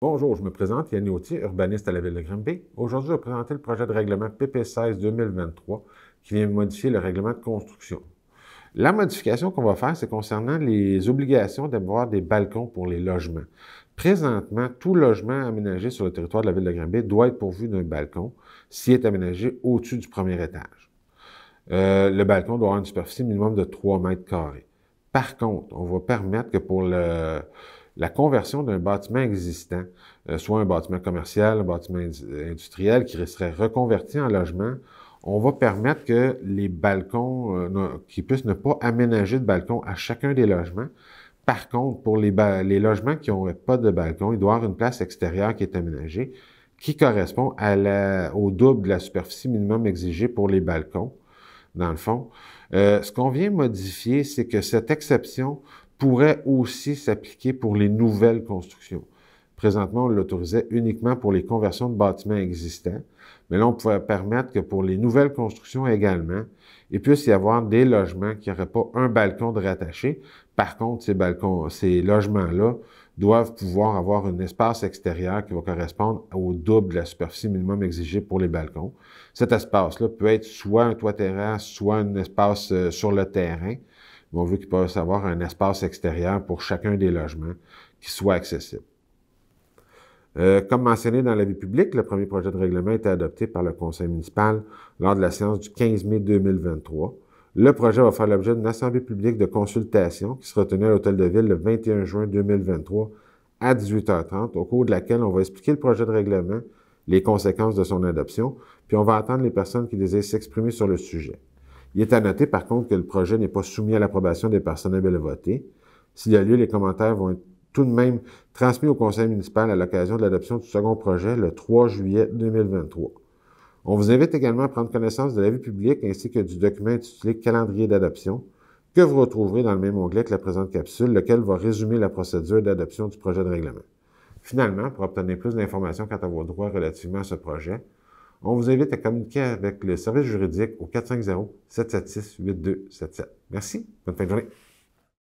Bonjour, je me présente, Yann Autier, urbaniste à la Ville de Granby. Aujourd'hui, je vais présenter le projet de règlement PP16-2023 qui vient modifier le règlement de construction. La modification qu'on va faire, c'est concernant les obligations d'avoir des balcons pour les logements. Présentement, tout logement aménagé sur le territoire de la Ville de Granby doit être pourvu d'un balcon s'il est aménagé au-dessus du premier étage. Le balcon doit avoir une superficie minimum de 3 mètres carrés. Par contre, on va permettre que pour la conversion d'un bâtiment existant, soit un bâtiment commercial, un bâtiment industriel qui serait reconverti en logement, on va permettre que les balcons, qu'ils puissent ne pas aménager de balcon à chacun des logements. Par contre, pour les logements qui n'ont pas de balcon, il doit y avoir une place extérieure qui est aménagée, qui correspond au double de la superficie minimum exigée pour les balcons, dans le fond. Ce qu'on vient modifier, c'est que cette exception pourrait aussi s'appliquer pour les nouvelles constructions. Présentement, on l'autorisait uniquement pour les conversions de bâtiments existants, mais là, on pouvait permettre que pour les nouvelles constructions également, il puisse y avoir des logements qui n'auraient pas un balcon de rattaché. Par contre, ces logements-là doivent pouvoir avoir un espace extérieur qui va correspondre au double de la superficie minimum exigée pour les balcons. Cet espace-là peut être soit un toit terrasse, soit un espace sur le terrain. On veut qu'il puisse avoir un espace extérieur pour chacun des logements qui soit accessible. Comme mentionné dans l'avis public, le premier projet de règlement a été adopté par le conseil municipal lors de la séance du 15 mai 2023. Le projet va faire l'objet d'une assemblée publique de consultation qui sera tenue à l'Hôtel de Ville le 21 juin 2023 à 18h30, au cours de laquelle on va expliquer le projet de règlement, les conséquences de son adoption, puis on va attendre les personnes qui désirent s'exprimer sur le sujet. Il est à noter, par contre, que le projet n'est pas soumis à l'approbation des personnes able à voter. S'il y a lieu, les commentaires vont être tout de même transmis au conseil municipal à l'occasion de l'adoption du second projet le 3 juillet 2023. On vous invite également à prendre connaissance de l'avis public ainsi que du document intitulé « Calendrier d'adoption » que vous retrouverez dans le même onglet que la présente capsule, lequel va résumer la procédure d'adoption du projet de règlement. Finalement, pour obtenir plus d'informations quant à vos droits relativement à ce projet, on vous invite à communiquer avec le service juridique au 450-776-8277. Merci, bonne fin de journée.